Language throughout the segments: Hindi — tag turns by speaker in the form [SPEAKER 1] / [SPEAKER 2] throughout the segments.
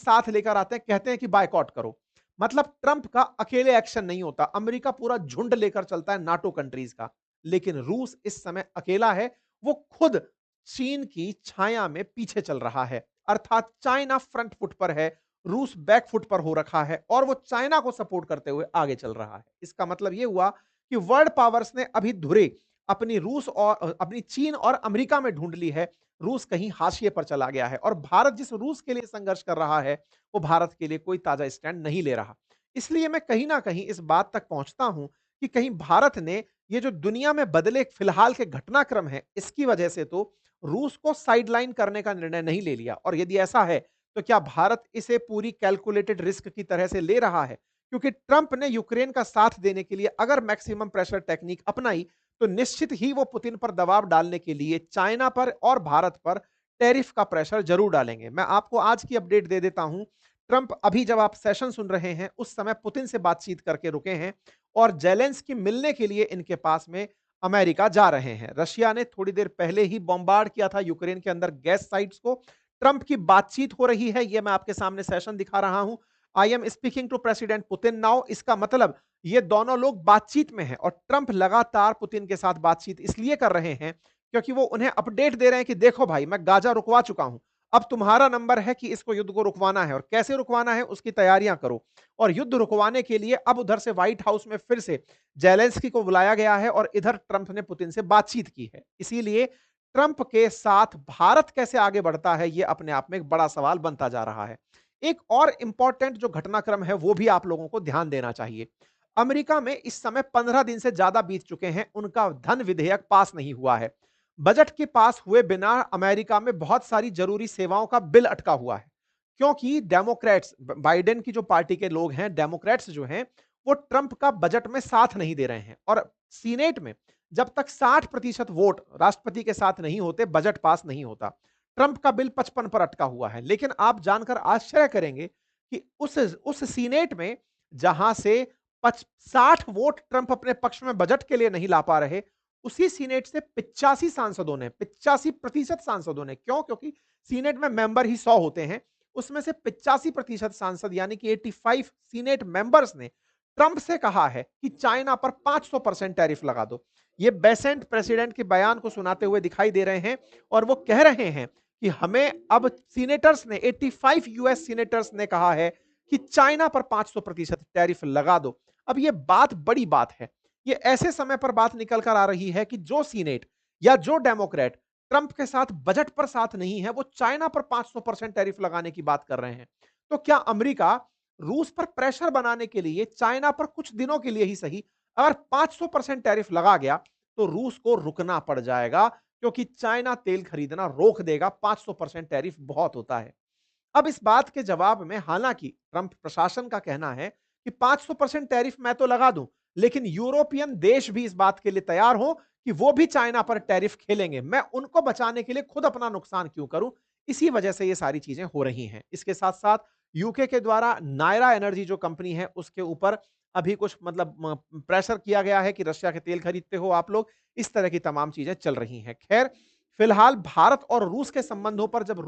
[SPEAKER 1] साथ लेकर आते हैं, कहते हैं कि बायकॉट करो। मतलब ट्रंप का अकेले एक्शन नहीं होता, अमेरिका पूरा झुंड लेकर चलता है नाटो कंट्रीज का। लेकिन रूस इस समय अकेला है, वो खुद चीन की छाया में पीछे चल रहा है। अर्थात चाइना फ्रंट फुट पर है, रूस बैक फुट पर हो रखा है और वो चाइना को सपोर्ट करते हुए आगे चल रहा है। इसका मतलब ये हुआ कि वर्ल्ड पावर्स ने अभी धुरे अपनी रूस और अपनी चीन और अमेरिका में ढूंढ ली है। रूस कहीं हाशिए पर चला गया है और भारत जिस रूस के लिए संघर्ष कर रहा है, वो भारत के लिए कोई ताजा स्टैंड नहीं ले रहा। इसलिए मैं कहीं ना कहीं इस बात तक पहुंचता हूं कि कहीं भारत ने ये जो दुनिया में बदले फिलहाल के घटनाक्रम है, इसकी वजह से तो रूस को साइडलाइन करने का निर्णय नहीं ले लिया। और यदि ऐसा है, तो क्या भारत इसे पूरी कैलकुलेटेड रिस्क की तरह से ले रहा है? क्योंकि ट्रंप ने यूक्रेन का साथ देने के लिए अगर मैक्सिमम प्रेशर टेक्निक अपनाई, तो निश्चित ही वो पुतिन पर दबाव डालने के लिए चाइना पर और भारत पर टैरिफ का प्रेशर जरूर डालेंगे। मैं आपको आज की अपडेट दे देता हूं। ट्रंप अभी जब आप सेशन सुन रहे हैं, उस समय पुतिन से बातचीत करके रुके हैं और जेलेंस्की मिलने के लिए इनके पास में अमेरिका जा रहे हैं। रशिया ने थोड़ी देर पहले ही बॉम्बार्ड किया था यूक्रेन के अंदर गैस साइट्स को। ट्रंप की बातचीत हो रही है, यह मैं आपके सामने सेशन दिखा रहा हूं। I am speaking to president Putin now. इसका मतलब ये दोनों लोग बातचीत में हैं और ट्रंप लगातार पुतिन के साथ बातचीत इसलिए कर रहे हैं क्योंकि वो उन्हें अपडेट दे रहे हैं कि देखो भाई, मैं गाजा रुकवा चुका हूं, अब तुम्हारा नंबर है कि इसको युद्ध को रुकवाना है और कैसे रुकवाना है उसकी तैयारियां करो। और युद्ध रुकवाने के लिए अब उधर से व्हाइट हाउस में फिर से जेलेंस्की को बुलाया गया है और इधर ट्रंप ने पुतिन से बातचीत की है। इसीलिए ट्रंप के साथ भारत कैसे आगे बढ़ता है, यह अपने आप में एक बड़ा सवाल बनता जा रहा है। एक और इंपॉर्टेंट जो घटनाक्रम है, वो भी आप लोगों को ध्यान देना चाहिए। अमेरिका में इस समय 15 दिन से ज्यादा बीत चुके हैं, उनका धन विधेयक पास नहीं हुआ है। बजट के पास हुए बिना अमेरिका में बहुत सारी जरूरी सेवाओं का बिल अटका हुआ है, क्योंकि डेमोक्रेट्स, बाइडेन की जो पार्टी के लोग हैं, डेमोक्रेट्स जो हैं, वो ट्रंप का बजट में साथ नहीं दे रहे हैं। और सीनेट में जब तक 60% वोट राष्ट्रपति के साथ नहीं होते, बजट पास नहीं होता। ट्रंप का बिल 55 पर अटका हुआ है। लेकिन आप जानकर आश्चर्य करेंगे कि उस सीनेट में जहां से 60 वोट ट्रंप अपने पक्ष में बजट के लिए नहीं ला पा रहे, उसी सीनेट से 85% सांसदों ने, क्यों? क्योंकि सीनेट में मेंबर ही 100 होते हैं, उसमें से 85% सांसद यानी कि 85 सीनेट मेंबर्स ने ट्रंप से कहा है कि चाइना पर 500% टैरिफ लगा दो। ये बेसेंट प्रेसिडेंट के बयान को सुनाते हुए दिखाई दे रहे हैं और वो कह रहे हैं कि हमें अब सीनेटर्स ने, 85 यूएस सीनेटर्स ने कहा है कि चाइना पर 500% टैरिफ लगा दो। अब ये बात बड़ी बात है। ये ऐसे समय पर बात निकल कर आ रही है कि जो सीनेट या जो डेमोक्रेट ट्रंप के साथ बजट पर साथ नहीं है, वो चाइना पर 500% टैरिफ लगाने की बात कर रहे हैं। तो क्या अमेरिका रूस पर प्रेशर बनाने के लिए चाइना पर कुछ दिनों के लिए ही सही, अगर 500% टैरिफ लगा गया, तो रूस को रुकना पड़ जाएगा, क्योंकि चाइना तेल खरीदना रोक देगा। 500% टैरिफ बहुत होता है। अब इस बात के जवाब में हालांकि ट्रंप प्रशासन का कहना है कि 500% टैरिफ मैं तो लगा दूं, लेकिन यूरोपियन देश भी इस बात के लिए तैयार हो कि वो भी चाइना पर टैरिफ खेलेंगे। मैं उनको बचाने के लिए खुद अपना नुकसान क्यों करूं? इसी वजह से ये सारी चीजें हो रही हैं। इसके साथ साथ यूके के द्वारा नायरा एनर्जी जो कंपनी है, उसके ऊपर अभी कुछ मतलब प्रेशर किया गया है कि रशिया के तेल खरीदते हो आप लोग। इस तरह की तमाम चीजें चल रही हैं। खैर, फिलहाल भारत और रूस के संबंधों पर जब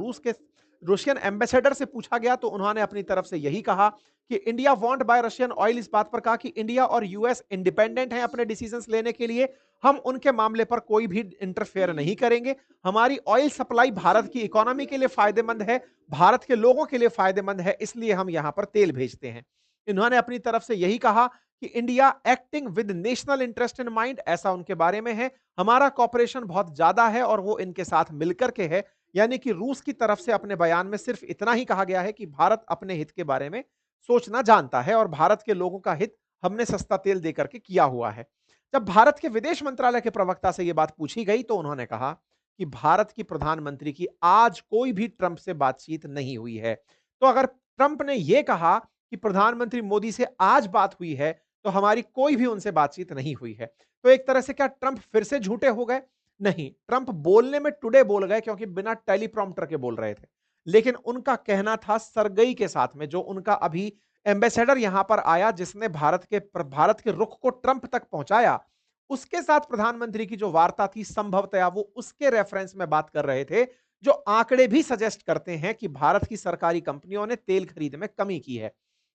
[SPEAKER 1] रूसियन एम्बेसडर से पूछा गया, तो उन्होंने अपनी तरफ से यही कहा कि India want bye Russian oil. इस बात पर कहा कि इंडिया और यूएस इंडिपेंडेंट हैं अपने डिसीजंस लेने के लिए, हम उनके मामले पर कोई भी इंटरफेयर नहीं करेंगे। हमारी ऑयल सप्लाई भारत की इकोनॉमी के लिए फायदेमंद है, भारत के लोगों के लिए फायदेमंद है, इसलिए हम यहां पर तेल भेजते हैं। इन्होंने अपनी तरफ से यही कहा कि India acting with national interest in mind, ऐसा उनके बारे में है। हमारा कॉपरेशन बहुत ज्यादा है और वो इनके साथ मिलकर के है। यानी कि रूस की तरफ से अपने बयान में सिर्फ इतना ही कहा गया है कि भारत अपने हित के बारे में सोचना जानता है और भारत के लोगों का हित हमने सस्ता तेल देकर के किया हुआ है। जब भारत के विदेश मंत्रालय के प्रवक्ता से यह बात पूछी गई, तो उन्होंने कहा कि भारत की प्रधानमंत्री की आज कोई भी ट्रंप से बातचीत नहीं हुई है। तो अगर ट्रंप ने यह कहा कि प्रधानमंत्री मोदी से आज बात हुई है, तो हमारी कोई भी उनसे बातचीत नहीं हुई है। तो एक तरह से क्या ट्रंप फिर से झूठे हो गए? नहीं, ट्रंप बोलने में टुडे बोल गए, क्योंकि बिना टेलीप्रॉम्प्टर के बोल रहे थे। लेकिन उनका कहना था सरगई के साथ में, जो उनका अभी एम्बेसडर यहां पर आया, जिसने भारत के रुख को ट्रंप तक पहुंचाया, उसके साथ प्रधानमंत्री की जो वार्ता थी, संभवतया वो उसके रेफरेंस में बात कर रहे थे, जो आंकड़े भी सजेस्ट करते हैं कि भारत की सरकारी कंपनियों ने तेल खरीद में कमी की है।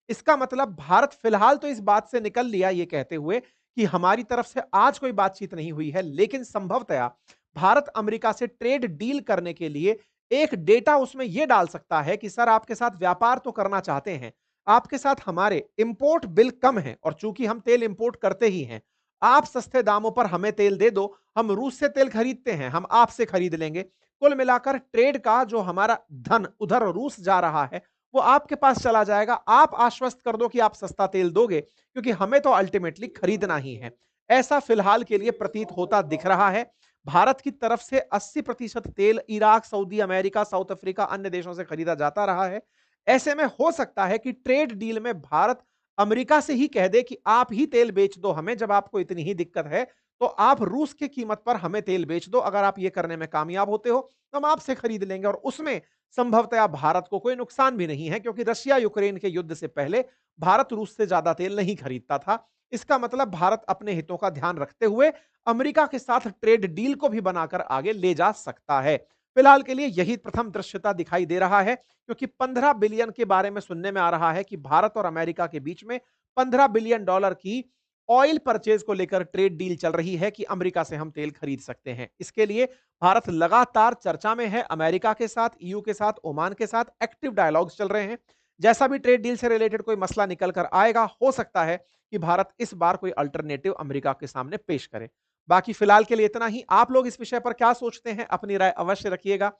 [SPEAKER 1] इसका मतलब भारत फिलहाल तो इस बात से निकल लिया ये कहते हुए कि हमारी तरफ से आज कोई बातचीत नहीं हुई है, लेकिन संभवतया भारत अमेरिका से ट्रेड डील करने के लिए एक डेटा उसमें यह डाल सकता है कि सर आपके साथ व्यापार तो करना चाहते हैं, आपके साथ हमारे इंपोर्ट बिल कम है और चूंकि हम तेल इंपोर्ट करते ही हैं, आप सस्ते दामों पर हमें तेल दे दो, हम रूस से तेल खरीदते हैं, हम आपसे खरीद लेंगे। कुल मिलाकर ट्रेड का जो हमारा धन उधर रूस जा रहा है, वो आपके पास चला जाएगा। आप आश्वस्त कर दो कि आप सस्ता तेल दोगे, क्योंकि हमें तो अल्टीमेटली खरीदना ही है। ऐसा फिलहाल के लिए प्रतीत होता दिख रहा है। भारत की तरफ से 80% तेल Iraq, Saudi America, south Africa, अन्य देशों से खरीदा जाता रहा है। ऐसे में हो सकता है कि ट्रेड डील में भारत अमेरिका से ही कह दे कि आप ही तेल बेच दो हमें, जब आपको इतनी ही दिक्कत है, तो आप रूस की कीमत पर हमें तेल बेच दो। अगर आप ये करने में कामयाब होते हो, तो हम आपसे खरीद लेंगे और उसमें संभवतया भारत को कोई नुकसान भी नहीं है, क्योंकि रशिया यूक्रेन के युद्ध से पहले भारत रूस से ज्यादा तेल नहीं खरीदता था। इसका मतलब भारत अपने हितों का ध्यान रखते हुए अमेरिका के साथ ट्रेड डील को भी बनाकर आगे ले जा सकता है। फिलहाल के लिए यही प्रथम दृश्यता दिखाई दे रहा है, क्योंकि 15 बिलियन के बारे में सुनने में आ रहा है कि भारत और अमेरिका के बीच में 15 बिलियन डॉलर की ऑयल परचेज को लेकर ट्रेड डील चल रही है कि अमेरिका से हम तेल खरीद सकते हैं। इसके लिए भारत लगातार चर्चा में है, अमेरिका के साथ, ईयू के साथ, ओमान के साथ एक्टिव डायलॉग्स चल रहे हैं। जैसा भी ट्रेड डील से रिलेटेड कोई मसला निकल कर आएगा, हो सकता है कि भारत इस बार कोई अल्टरनेटिव अमेरिका के सामने पेश करे। बाकी फिलहाल के लिए इतना ही। आप लोग इस विषय पर क्या सोचते हैं, अपनी राय अवश्य रखिएगा।